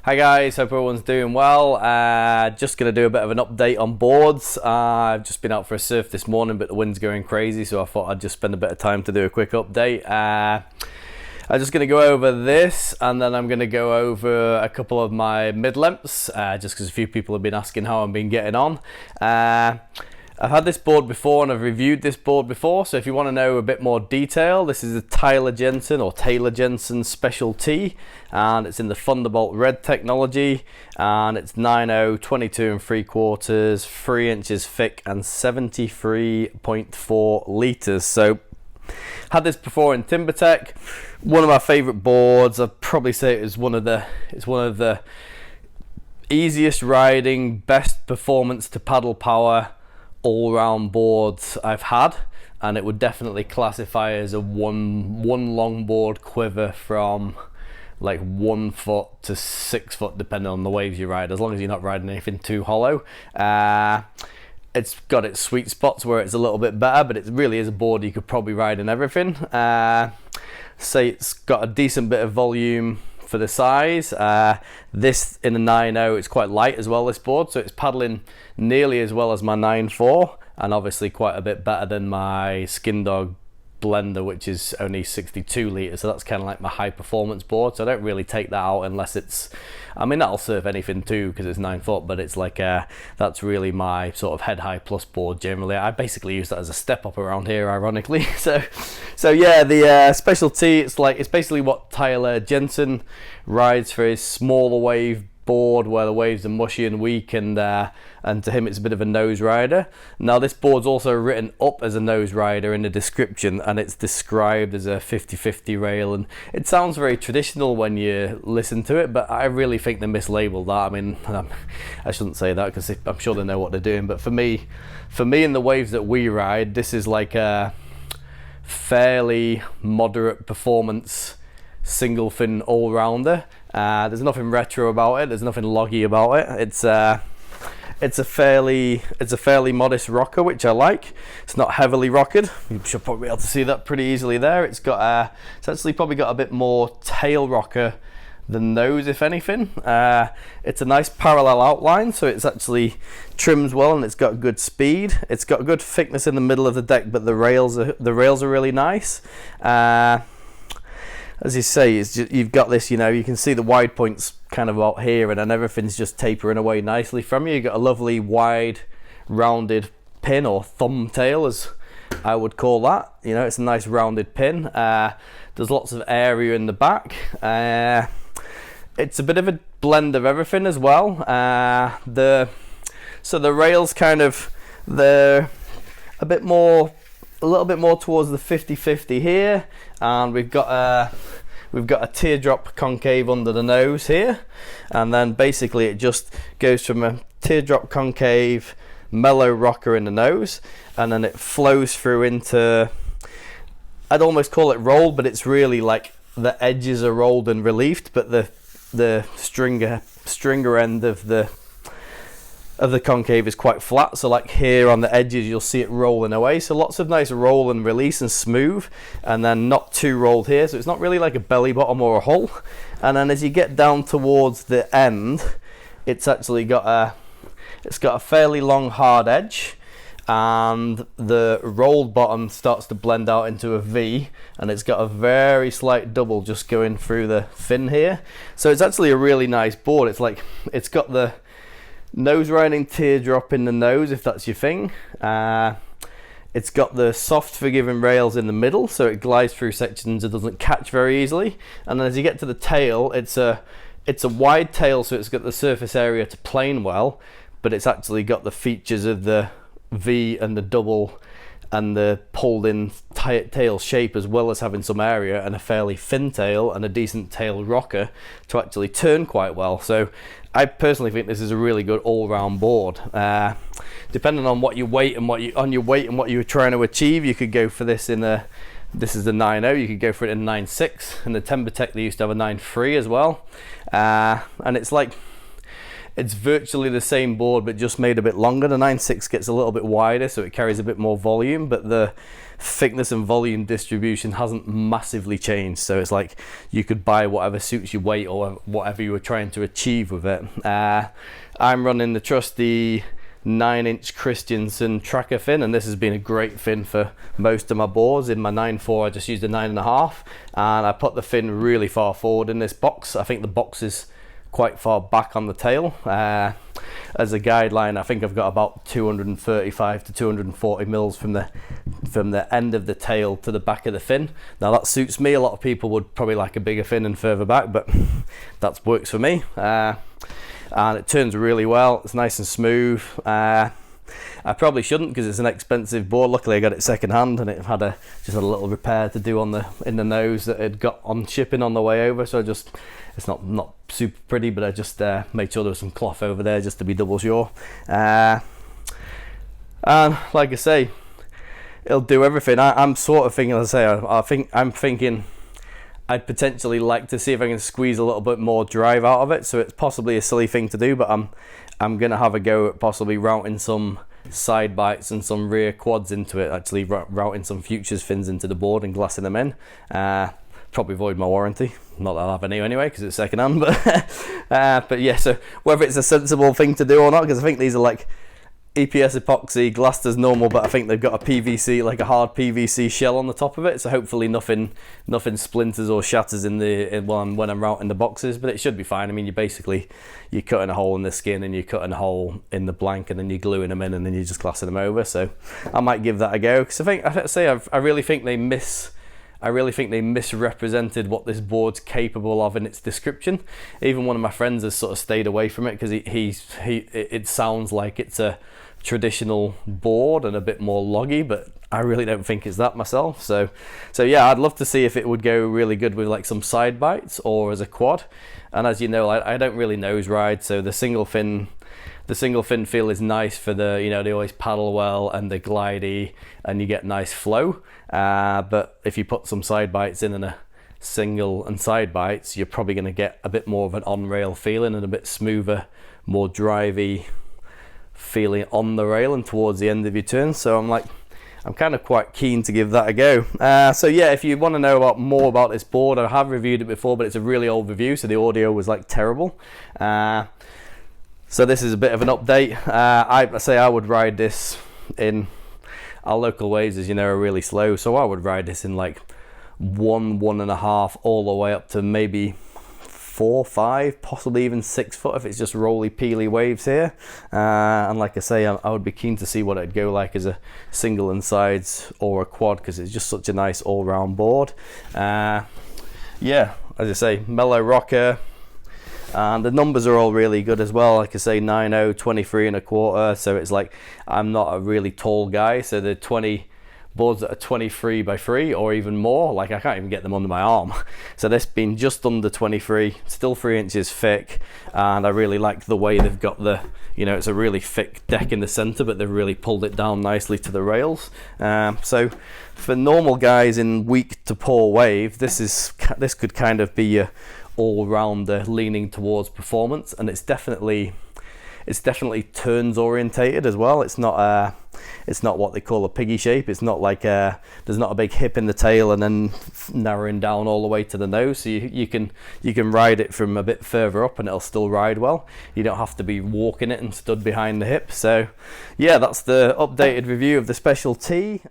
Hi guys, hope everyone's doing well. Just going to do a bit of an update on boards. I've just been out for a surf this morning, but the wind's going crazy, so I thought I'd just spend a bit of time to do a quick update. I'm just going to go over this, and then I'm going to go over a couple of my mid-lengths, just because a few people have been asking how I've been getting on. I've had this board before and I've reviewed this board before, so if you want to know a bit more detail, this is a Taylor Jenson Special T, and it's in the Thunderbolt red technology, and it's 9.0, 22 3/4, 3 inches thick, and 73.4 litres. So had this before in TimberTech, one of my favourite boards. I'd probably say it's one of the easiest riding, best performance to paddle power all-round boards I've had, and it would definitely classify as a one longboard quiver from like 1 foot to 6 foot, depending on the waves you ride, as long as you're not riding anything too hollow. It's got its sweet spots where it's a little bit better, but it really is a board you could probably ride in everything. Say it's got a decent bit of volume for the size. This in a 9.0, it's quite light as well, this board, so it's paddling nearly as well as my 9.4, and obviously quite a bit better than my Skin Dog blender, which is only 62 litres, so that's kind of like my high performance board. So I don't really take that out unless it's, I mean, that'll surf anything too because it's 9 foot, but it's like that's really my sort of head high plus board generally. I basically use that as a step up around here, ironically. So yeah, the Special T, it's basically what Tyler Jenson rides for his smaller wave board, where the waves are mushy and weak, and to him it's a bit of a nose rider. Now this board's also written up as a nose rider in the description, and it's described as a 50-50 rail, and it sounds very traditional when you listen to it, but I really think they mislabeled that. I mean, I shouldn't say that because I'm sure they know what they're doing, but for me in the waves that we ride, this is like a fairly moderate performance single fin all-rounder. There's nothing retro about it, there's nothing loggy about it. It's a fairly modest rocker, which I like. It's not heavily rockered. You should probably be able to see that pretty easily there. It's actually probably got a bit more tail rocker than nose, if anything. It's a nice parallel outline, so it's actually trims well, and it's got good speed. It's got good thickness in the middle of the deck, but the rails are really nice. As you say, you've got this, you know, you can see the wide points kind of out here, and then everything's just tapering away nicely from you. You've got a lovely wide rounded pin, or thumb tail as I would call that. You know, it's a nice rounded pin. There's lots of area in the back. It's a bit of a blend of everything as well. So the rails kind of, they're a little bit more towards the 50-50 here, and we've got a teardrop concave under the nose here, and then basically it just goes from a teardrop concave mellow rocker in the nose, and then it flows through into, I'd almost call it rolled, but it's really like the edges are rolled and reliefed, but the stringer end of the concave is quite flat, so like here on the edges you'll see it rolling away, so lots of nice roll and release and smooth, and then not too rolled here, so it's not really like a belly bottom or a hull. And then as you get down towards the end, it's actually got a fairly long hard edge, and the rolled bottom starts to blend out into a V, and it's got a very slight double just going through the fin here. So it's actually a really nice board. It's got the nose riding teardrop in the nose, if that's your thing. It's got the soft forgiving rails in the middle, so it glides through sections, it doesn't catch very easily. And then as you get to the tail, it's a wide tail, so it's got the surface area to plane well, but it's actually got the features of the V and the double and the pulled in tail shape, as well as having some area and a fairly thin tail and a decent tail rocker to actually turn quite well. So I personally think this is a really good all-round board. Depending on what you weight and what you're trying to achieve, you could go for this in this is the 9.0, you could go for it in 9.6. In the TimberTech they used to have a 9.3 as well, and it's virtually the same board but just made a bit longer. The 9.6 gets a little bit wider, so it carries a bit more volume, but the thickness and volume distribution hasn't massively changed, so it's like you could buy whatever suits your weight or whatever you were trying to achieve with it. I'm running the trusty 9-inch Jenson tracker fin, and this has been a great fin for most of my boards. In my 9.4 I just used a 9.5, and I put the fin really far forward in this box. I think the box is quite far back on the tail. As a guideline, I think I've got about 235 to 240 mils from the end of the tail to the back of the fin. Now that suits me. A lot of people would probably like a bigger fin and further back, but that works for me. And it turns really well. It's nice and smooth. I probably shouldn't, because it's an expensive board. Luckily I got it second hand, and it had just a little repair to do in the nose that it got on shipping on the way over. So it's not super pretty, but I just made sure there was some cloth over there just to be double sure. And like I say, it'll do everything. I'm sort of thinking, as I say, I'm thinking I'd potentially like to see if I can squeeze a little bit more drive out of it. So it's possibly a silly thing to do, but I'm gonna have a go at possibly routing some side bites and some rear quads into it, actually routing some futures fins into the board and glassing them in. Probably void my warranty, not that I'll have any anyway because it's second hand, but yeah, so whether it's a sensible thing to do or not, because I think these are like EPS epoxy, glassed as normal, but I think they've got a PVC, like a hard PVC shell on the top of it, so hopefully nothing splinters or shatters when I'm routing the boxes, but it should be fine. I mean, you're cutting a hole in the skin and you're cutting a hole in the blank, and then you're gluing them in, and then you're just glassing them over. So I might give that a go, because I really think they misrepresented what this board's capable of in its description. Even one of my friends has sort of stayed away from it, because it sounds like it's a traditional board and a bit more loggy, but I really don't think it's that myself. So yeah, I'd love to see if it would go really good with like some side bites or as a quad. And as you know, I don't really nose ride, so the single fin feel is nice for they always paddle well and they're glidey and you get nice flow. But if you put some side bites in and a single and side bites, you're probably going to get a bit more of an on-rail feeling and a bit smoother, more drivey feeling on the rail and towards the end of your turn. So I'm kind of quite keen to give that a go. So yeah, if you want to know more about this board, I have reviewed it before, but it's a really old review, so the audio was like terrible. So this is a bit of an update. I say I would ride this in our local waves, as you know, are really slow, so I would ride this in like 1.5 all the way up to maybe 4, 5, possibly even 6 foot if it's just roly peely waves here. And like I say, I would be keen to see what it'd go like as a single and sides or a quad, because it's just such a nice all-round board. Yeah, as I say, mellow rocker. And the numbers are all really good as well. Like I say, 9.0, 23 and a quarter. So it's like, I'm not a really tall guy, so the 20 boards that are 23 by 3 or even more, like I can't even get them under my arm. So this being just under 23, still 3 inches thick, and I really like the way they've got it's a really thick deck in the center, but they've really pulled it down nicely to the rails. So for normal guys in weak to poor wave, this could kind of be your all-rounder leaning towards performance, and it's definitely turns orientated as well. It's not what they call a piggy shape. It's not like there's not a big hip in the tail and then narrowing down all the way to the nose, so you can ride it from a bit further up and it'll still ride well. You don't have to be walking it and stood behind the hip. So yeah, that's the updated review of the Special T.